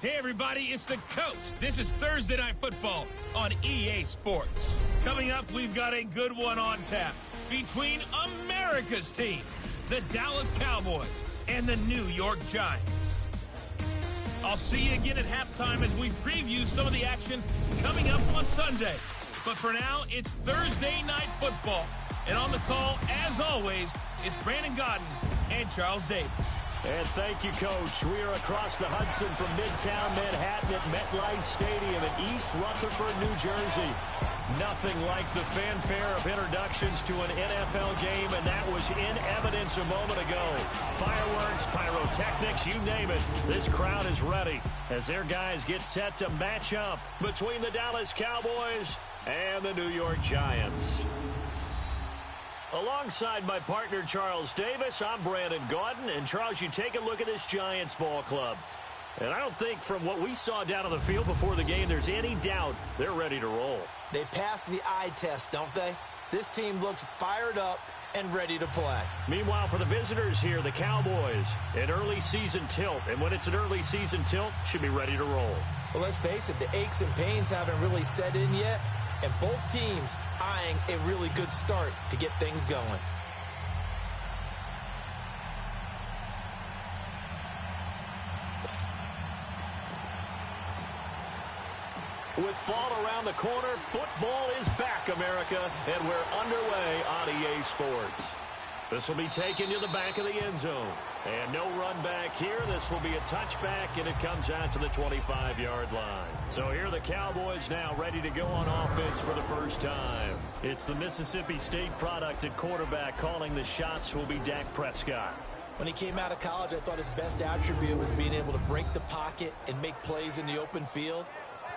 Hey everybody, it's the Coach. This is Thursday Night Football on EA Sports. Coming up, we've got a good one on tap between America's team, the Dallas Cowboys, and the New York Giants. I'll see you again at halftime as we preview some of the action coming up on Sunday. But for now, it's Thursday Night Football. And on the call, as always, is Brandon Godden and Charles Davis. And thank you, Coach. We are across the Hudson from Midtown Manhattan at MetLife Stadium in East Rutherford, New Jersey. Nothing like the fanfare of introductions to an NFL game, and that was in evidence a moment ago. Fireworks, pyrotechnics, you name it. This crowd is ready as their guys get set to match up between the Dallas Cowboys and the New York Giants. Alongside my partner, Charles Davis, I'm Brandon Gaudin. And, Charles, you take a look at this Giants ball club. And I don't think from what we saw down on the field before the game there's any doubt they're ready to roll. They pass the eye test, don't they? This team looks fired up and ready to play. Meanwhile, for the visitors here, the Cowboys, an early season tilt. And when it's an early season tilt, should be ready to roll. Well, let's face it, the aches and pains haven't really set in yet. And both teams eyeing a really good start to get things going. With fall around the corner, football is back, America, and we're underway on EA Sports. This will be taken to the back of the end zone. And no run back here. This will be a touchback, and it comes out to the 25-yard line. So here are the Cowboys now ready to go on offense for the first time. It's the Mississippi State product at quarterback. Calling the shots will be Dak Prescott. When he came out of college, I thought his best attribute was being able to break the pocket and make plays in the open field.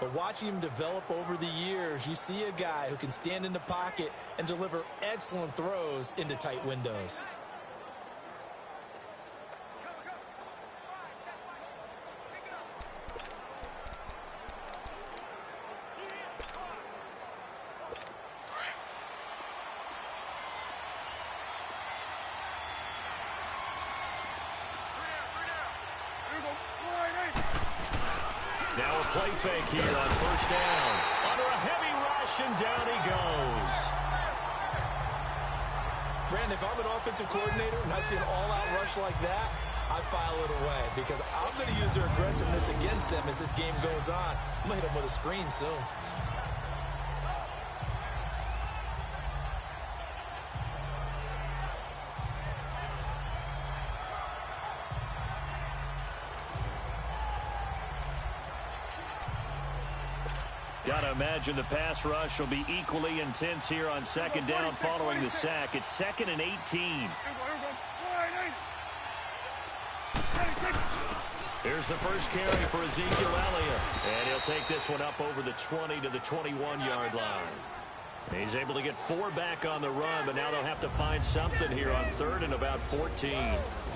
But watching him develop over the years, you see a guy who can stand in the pocket and deliver excellent throws into tight windows. Now a play fake here on first down. Under a heavy rush, and down he goes. Brandon, if I'm an offensive coordinator and I see an all-out rush like that, I file it away because I'm going to use their aggressiveness against them as this game goes on. I'm going to hit them with a screen soon. Gotta imagine the pass rush will be equally intense here on second down following the sack. It's 2nd and 18. Here's the first carry for Ezekiel Elliott. And he'll take this one up over the 20 to the 21-yard line. He's able to get 4 back on the run, but now they'll have to find something here on 3rd and about 14.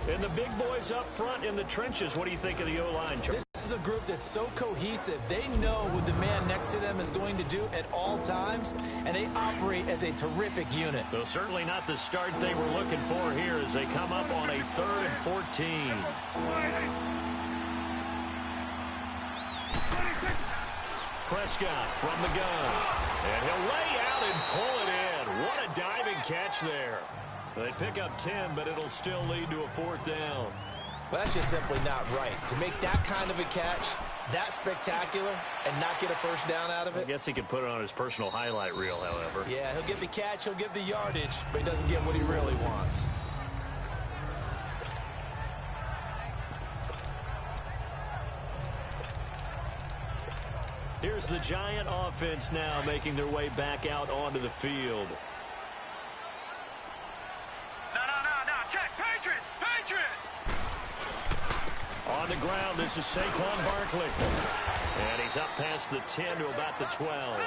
And the big boys up front in the trenches. What do you think of the O-line, Charles? This is a group that's so cohesive. They know what the man next to them is going to do at all times, and they operate as a terrific unit. Though certainly not the start they were looking for here as they come up on a 3rd and 14. Prescott from the gun. And he'll lay out and pull it in. What a diving catch there. They pick up 10, but it'll still lead to a 4th down. Well, that's just simply not right. To make that kind of a catch, that spectacular, and not get a first down out of it. I guess he could put it on his personal highlight reel, however. Yeah, he'll get the catch, he'll get the yardage, but he doesn't get what he really wants. Here's the Giant offense now making their way back out onto the field. On the ground, this is Saquon Barkley. And he's up past the 10 to about the 12.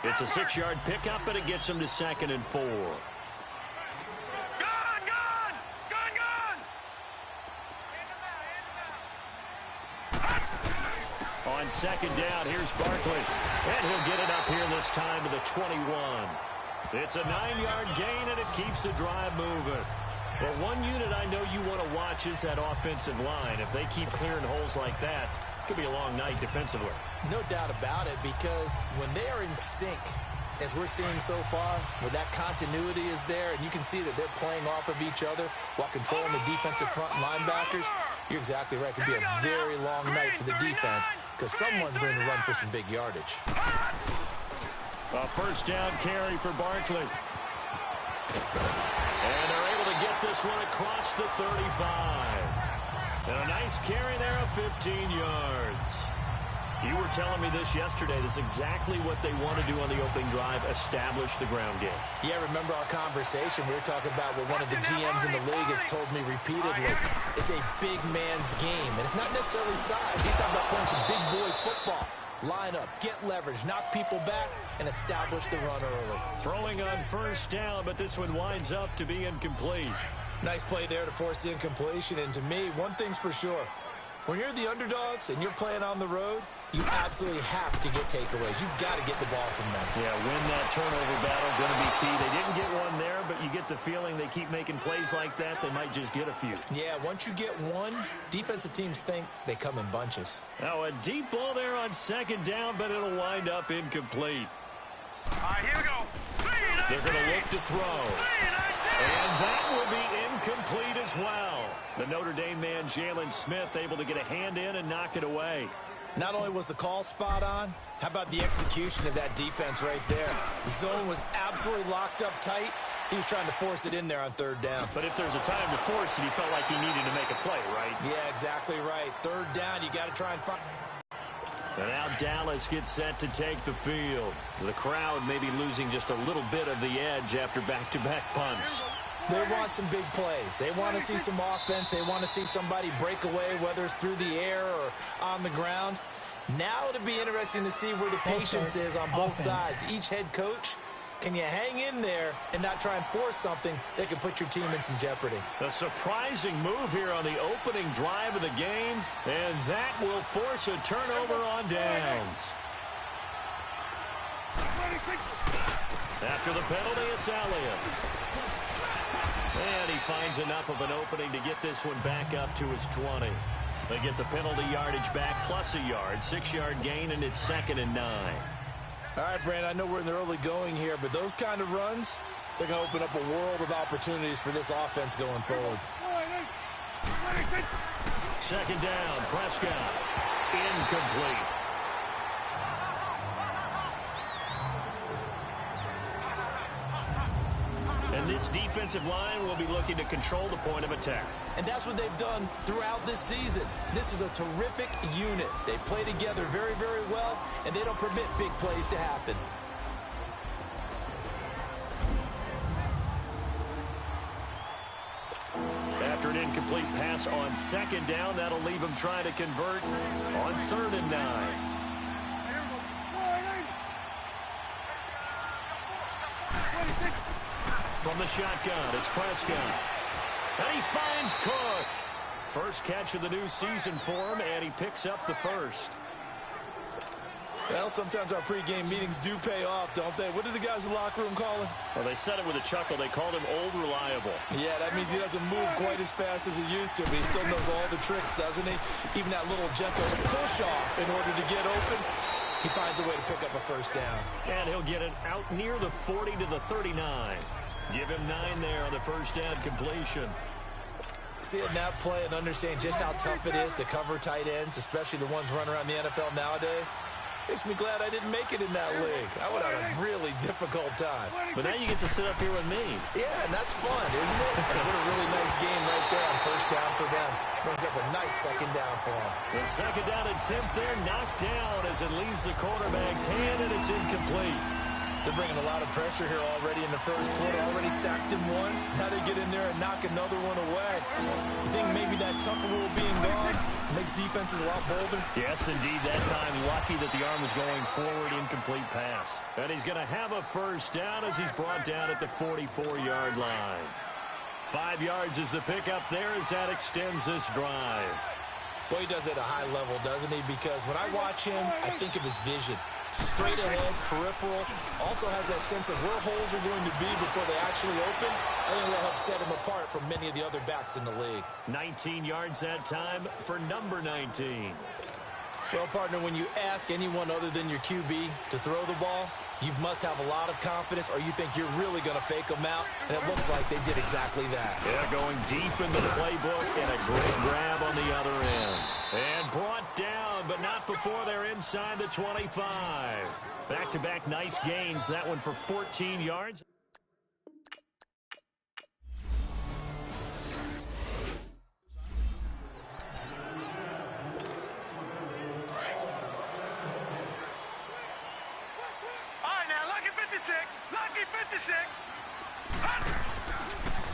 It's a 6-yard pickup, but it gets him to 2nd and 4. On 2nd down, here's Barkley. And he'll get it up here this time to the 21. It's a 9-yard gain, and it keeps the drive moving. But one unit I know you want to watch is that offensive line. If they keep clearing holes like that, Could be a long night defensively. No doubt about it, because when they are in sync, as we're seeing so far, where that continuity is there, and you can see that they're playing off of each other while controlling the defensive front linebackers, you're exactly right. It could be a very long night for the defense because someone's going to run for some big yardage. A first down carry for Barkley. And they're able to get this one across the 35. And a nice carry there of 15 yards. You were telling me this yesterday. This is exactly what they want to do on the opening drive, establish the ground game. Yeah, remember our conversation? We were talking about what one of the GMs in the league has told me repeatedly. It's a big man's game, and it's not necessarily size. He's talking about playing some big boy football. Line up, get leverage, knock people back, and establish the run early. Throwing on first down, but this one winds up to be incomplete. Nice play there to force the incompletion, and to me, one thing's for sure. When you're the underdogs and you're playing on the road, you absolutely have to get takeaways. You've got to get the ball from them. Yeah, win that turnover battle, going to be key. They didn't get one there, but you get the feeling they keep making plays like that, they might just get a few. Yeah, once you get one, defensive teams think they come in bunches. Now a deep ball there on second down, but it'll wind up incomplete. All right, here we go. They're going to look to throw. And that will be incomplete as well. The Notre Dame man, Jalen Smith, able to get a hand in and knock it away. Not only was the call spot on, how about the execution of that defense right there? The zone was absolutely locked up tight. He was trying to force it in there on third down. But if there's a time to force it, he felt like he needed to make a play, right? Yeah, exactly right. Third down, you got to try and find. And now Dallas gets set to take the field. The crowd may be losing just a little bit of the edge after back-to-back punts. They want some big plays. They want to see some offense. They want to see somebody break away, whether it's through the air or on the ground. Now it'll be interesting to see where the patience is on both sides. Each head coach, can you hang in there and not try and force something that can put your team in some jeopardy? A surprising move here on the opening drive of the game, and that will force a turnover on downs. After the penalty, it's Elliott. And he finds enough of an opening to get this one back up to his 20. They get the penalty yardage back plus a yard, 6-yard gain, and it's 2nd and 9. All right, Brand, I know we're in the early going here, but those kind of runs, they're going to open up a world of opportunities for this offense going forward. 2nd down, Prescott. Incomplete. And this defensive line will be looking to control the point of attack. And that's what they've done throughout this season. This is a terrific unit. They play together very, very well, and they don't permit big plays to happen. After an incomplete pass on 2nd down, that'll leave him trying to convert on 3rd and 9. From the shotgun, it's Prescott. And he finds Cook. First catch of the new season for him, and he picks up the first. Well, sometimes our pregame meetings do pay off, don't they? What did the guys in the locker room call him? Well, they said it with a chuckle. They called him Old Reliable. Yeah, that means he doesn't move quite as fast as he used to, but he still knows all the tricks, doesn't he? Even that little gentle push-off in order to get open. He finds a way to pick up a first down. And he'll get it out near the 40 to the 39. Give him 9 there on the first down completion. Seeing that play and understand just how tough it is to cover tight ends, especially the ones running around the NFL nowadays, makes me glad I didn't make it in that league. I would have a really difficult time. But now you get to sit up here with me. Yeah, and that's fun, isn't it? And what a really nice game right there on first down for them. Brings up a nice 2nd down for them. The 2nd down attempt there knocked down as it leaves the quarterback's hand, and it's incomplete. They're bringing a lot of pressure here already in the first quarter. Already sacked him once. Now they get in there and knock another one away. You think maybe that Tucker rule being gone makes defenses a lot bolder? Yes, indeed. That time, lucky that the arm was going forward. Incomplete pass. And he's going to have a first down as he's brought down at the 44-yard line. 5 yards is the pickup there as that extends this drive. Boy, he does it at a high level, doesn't he? Because when I watch him, I think of his vision. Straight ahead, peripheral, also has that sense of where holes are going to be before they actually open. I think that'll help set him apart from many of the other backs in the league. 19 yards that time for number 19. Well, partner, when you ask anyone other than your QB to throw the ball, you must have a lot of confidence, or you think you're really going to fake them out, and it looks like they did exactly that. Yeah, going deep into the playbook, and a great grab on the other end. And brought down, but not before they're inside the 25. Back-to-back nice gains, that one for 14 yards.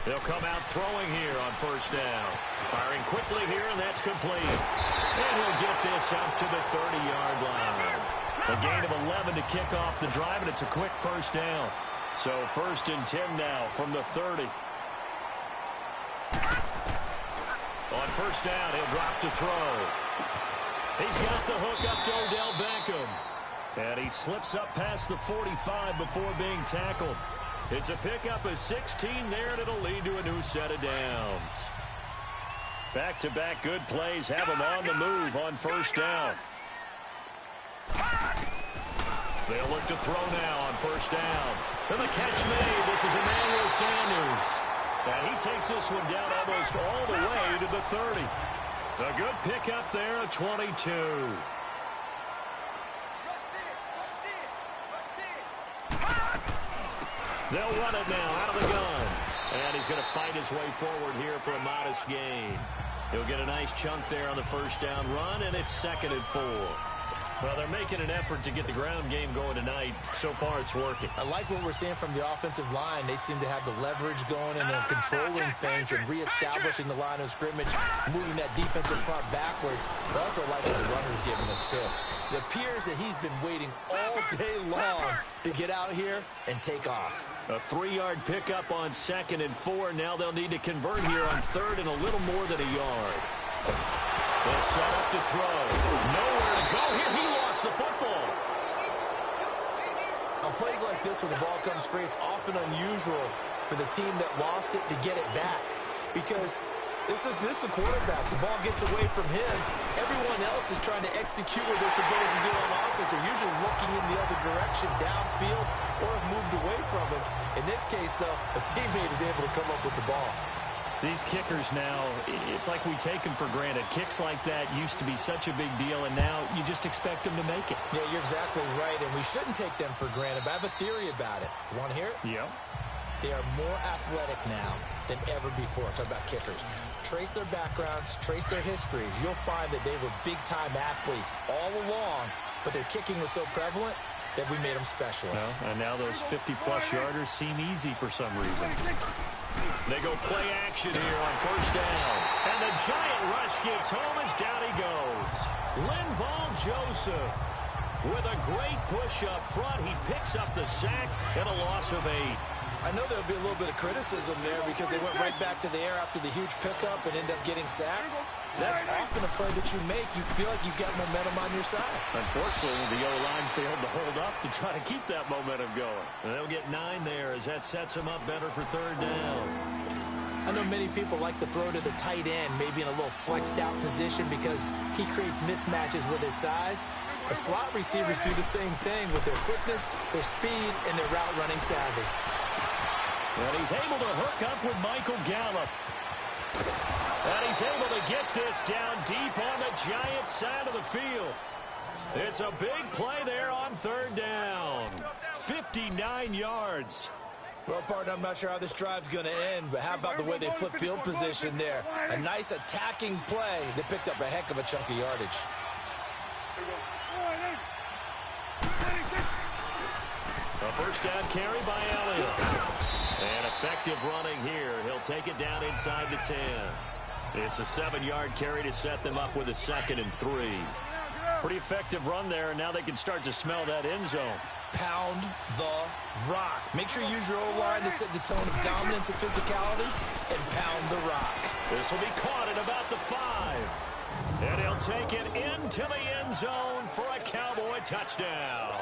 They'll come out throwing here on first down. Firing quickly here, and that's complete. And he'll get this up to the 30-yard line. A gain of 11 to kick off the drive, and it's a quick first down. So 1st and 10 now from the 30. On first down, he'll drop to throw. He's got the hook up to Odell Beckham. And he slips up past the 45 before being tackled. It's a pickup of 16 there, and it'll lead to a new set of downs. Back-to-back good plays have him on the move on first down. They'll look to throw now on first down. And the catch made. This is Emmanuel Sanders. And he takes this one down almost all the way to the 30. A good pickup there, a 22. They'll run it now out of the gun. And he's going to fight his way forward here for a modest gain. He'll get a nice chunk there on the first down run, and it's 2nd and 4. Well, they're making an effort to get the ground game going tonight. So far, it's working. I like what we're seeing from the offensive line. They seem to have the leverage going, and they're controlling things and reestablishing the line of scrimmage, moving that defensive front backwards. But I also like what the runner's giving us, too. It appears that he's been waiting all day long to get out here and take off. A 3-yard pickup on 2nd and 4. Now they'll need to convert here on 3rd and a little more than a yard. They'll set up to throw. Nowhere to go here. He lost the football. On plays like this, when the ball comes free, it's often unusual for the team that lost it to get it back. Because this is the quarterback. The ball gets away from him. Everyone else is trying to execute what they're supposed to do on offense. They're usually looking in the other direction, downfield, or have moved away from him. In this case, though, a teammate is able to come up with the ball. These kickers now, it's like we take them for granted. Kicks like that used to be such a big deal, and now you just expect them to make it. Yeah, you're exactly right, and we shouldn't take them for granted, but I have a theory about it. You want to hear it? Yeah. They are more athletic now than ever before. Talk about kickers. Trace their backgrounds, trace their histories. You'll find that they were big-time athletes all along, but their kicking was so prevalent that we made them specialists. Well, and now those 50-plus yarders seem easy for some reason. They go play action here on first down. And the giant rush gets home as down he goes. Linval Joseph with a great push up front. He picks up the sack and a loss of 8. I know there'll be a little bit of criticism there because they went right back to the air after the huge pickup and ended up getting sacked. That's often a play that you make. You feel like you've got momentum on your side. Unfortunately, the O-line failed to hold up to try to keep that momentum going. And they'll get 9 there as that sets them up better for 3rd down. I know many people like to throw to the tight end, maybe in a little flexed out position because he creates mismatches with his size. The slot receivers do the same thing with their quickness, their speed, and their route running savvy. And he's able to hook up with Michael Gallup. And he's able to get this down deep on the Giants side of the field. It's a big play there on 3rd down. 59 yards. Well, partner, I'm not sure how this drive's going to end, but how about the way they flip field position there? A nice attacking play. They picked up a heck of a chunk of yardage. A first down carry by Elliott. And effective running here. He'll take it down inside the 10. It's a 7-yard carry to set them up with a 2nd and 3. Pretty effective run there, and now they can start to smell that end zone. Pound the rock. Make sure you use your O-line to set the tone of dominance and physicality, and pound the rock. This will be caught at about the 5. And he'll take it into the end zone for a Cowboy touchdown.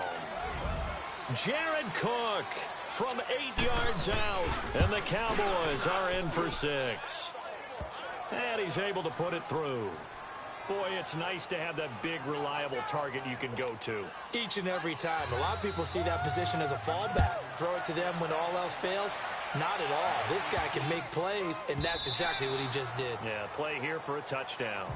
Jared Cook from 8 yards out, and the Cowboys are in for 6. And he's able to put it through. Boy, it's nice to have that big, reliable target you can go to. Each and every time. A lot of people see that position as a fallback. Throw it to them when all else fails. Not at all. This guy can make plays, and that's exactly what he just did. Yeah, play here for a touchdown.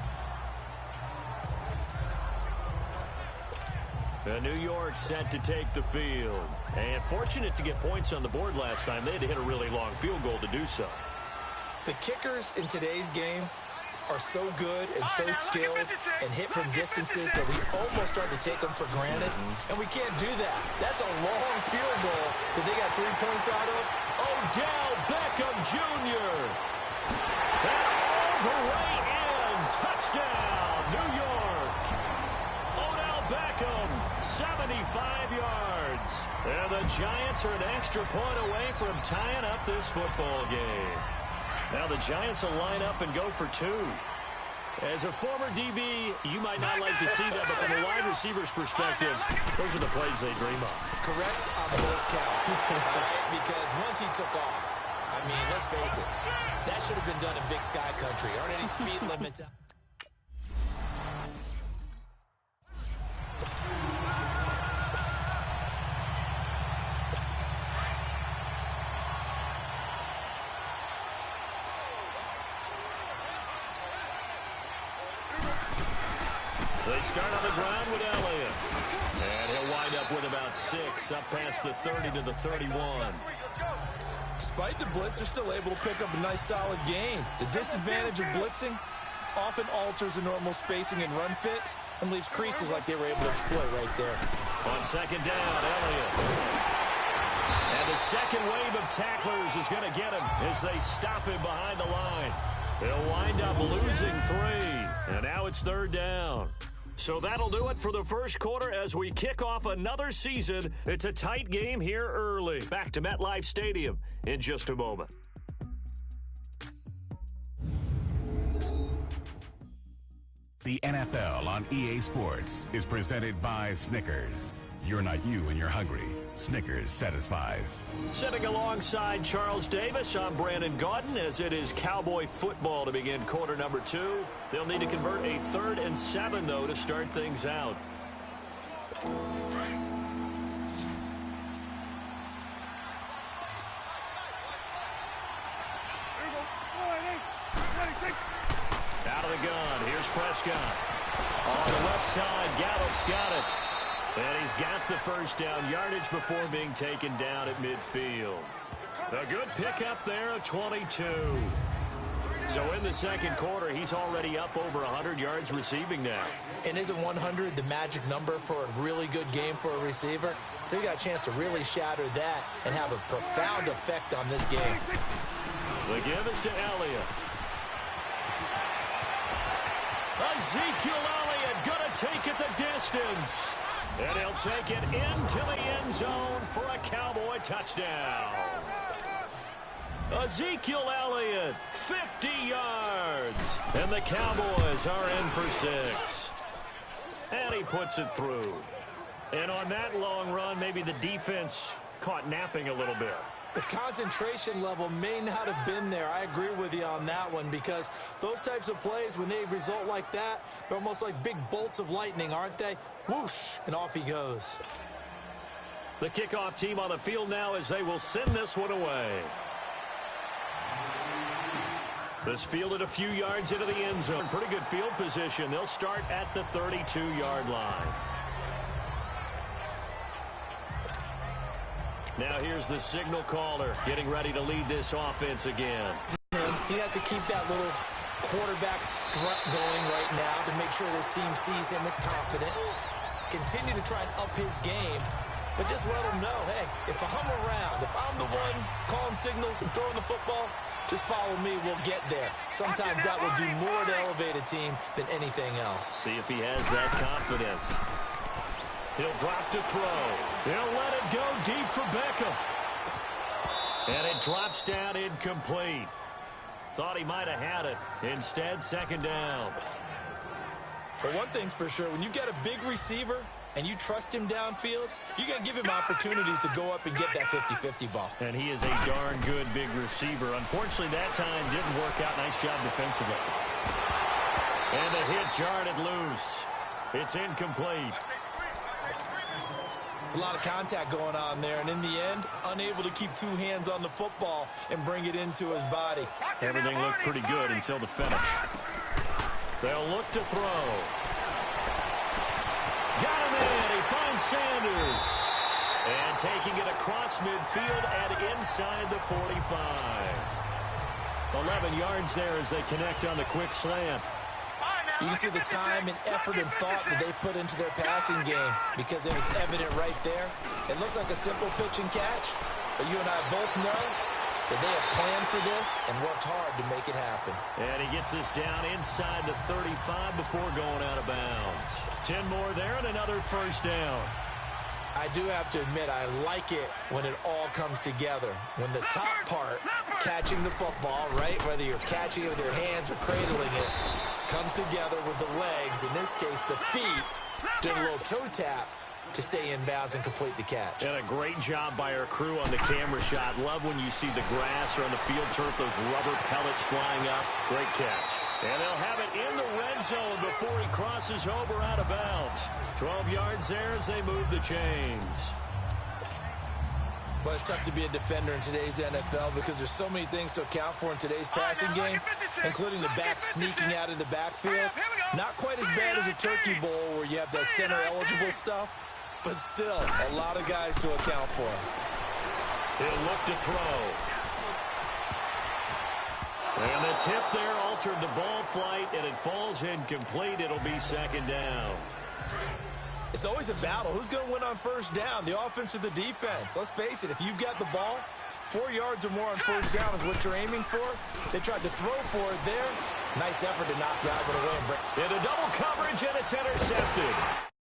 New York set to take the field. And fortunate to get points on the board last time. They had to hit a really long field goal to do so. The kickers in today's game are so good and so skilled and hit from distances that we almost start to take them for granted. And we can't do that. That's a long field goal that they got 3 points out of. Odell Beckham Jr. And right in. Touchdown, New York. Odell Beckham, 75 yards. And the Giants are an extra point away from tying up this football game. Now the Giants will line up and go for 2. As a former DB, you might not like to see that, but from a wide receiver's perspective, those are the plays they dream of. Correct on both counts. Right? Because once he took off, I mean, let's face it, that should have been done in Big Sky Country. Aren't any speed limits? They start on the ground with Elliott. And he'll wind up with about 6, up past the 30 to the 31. Despite the blitz, they're still able to pick up a nice, solid game. The disadvantage of blitzing often alters the normal spacing and run fits and leaves creases like they were able to exploit right there. On second down, Elliott. And the second wave of tacklers is going to get him as they stop him behind the line. They'll wind up losing 3. And now it's third down. So that'll do it for the first quarter as we kick off another season. It's a tight game here early. Back to MetLife Stadium in just a moment. The NFL on EA Sports is presented by Snickers. You're not you when you're hungry. Snickers satisfies. Sitting alongside Charles Davis, I'm Brandon Gaudin as it is Cowboy football to begin quarter number 2. They'll need to convert a 3rd and 7, though, to start things out. Out of the gun, here's Prescott. On the left side, Gallup's got it. And he's got the first down yardage before being taken down at midfield. A good pickup there of 22. So in the second quarter, he's already up over 100 yards receiving now. And isn't 100 the magic number for a really good game for a receiver? So he got a chance to really shatter that and have a profound effect on this game. The give is to Elliott. Ezekiel Elliott gonna take it the distance. And he'll take it into the end zone for a Cowboy touchdown. Ezekiel Elliott, 50 yards. And the Cowboys are in for 6. And he puts it through. And on that long run, maybe the defense caught napping a little bit. The concentration level may not have been there. I agree with you on that one because those types of plays, when they result like that, they're almost like big bolts of lightning, aren't they? Whoosh, and off he goes. The kickoff team on the field now as they will send this one away. This fielded a few yards into the end zone. Pretty good field position. They'll start at the 32-yard line. Now here's the signal caller getting ready to lead this offense again. He has to keep that little quarterback strut going right now to make sure this team sees him as confident. Continue to try and up his game, but just let him know, hey, if I'm around, if I'm the one calling signals and throwing the football, just follow me, we'll get there. Sometimes that will do more to elevate a team than anything else. See if he has that confidence. He'll drop to throw. He'll let it go deep for Beckham. And it drops down incomplete. Thought he might have had it. Instead, second down. But one thing's for sure, when you get a big receiver and you trust him downfield, you're going to give him opportunities to go up and get that 50-50 ball. And he is a darn good big receiver. Unfortunately, that time didn't work out. Nice job defensively. And the hit jarred it loose. It's incomplete. It's a lot of contact going on there, and in the end, unable to keep two hands on the football and bring it into his body. Everything looked pretty good until the finish. They'll look to throw. Got him in. He finds Sanders. And taking it across midfield and inside the 45. 11 yards there as they connect on the quick slant. You can see the time and effort and thought that they've put into their passing game because it was evident right there. It looks like a simple pitch and catch, but you and I both know that they have planned for this and worked hard to make it happen. And he gets this down inside the 35 before going out of bounds. 10 more there and another first down. I do have to admit, I like it when it all comes together. When the top part, catching the football, right, whether you're catching it with your hands or cradling it, comes together with the legs, in this case the feet, doing a little toe tap to stay in bounds and complete the catch. And a great job by our crew on the camera shot. Love when you see the grass or on the field turf, those rubber pellets flying up. Great catch. And they'll have it in the red zone before he crosses over out of bounds. 12 yards there as they move the chains. Well, it's tough to be a defender in today's NFL because there's so many things to account for in today's passing game, including the back sneaking out of the backfield. Not quite as bad as a turkey bowl where you have that center-eligible stuff, but still a lot of guys to account for. He'll look to throw. And the tip there altered the ball flight, and it falls incomplete. It'll be second down. It's always a battle. Who's going to win on first down, the offense or the defense? Let's face it, if you've got the ball, 4 yards or more on first down is what you're aiming for. They tried to throw for it there. Nice effort to knock that one away. Into double coverage, and it's intercepted.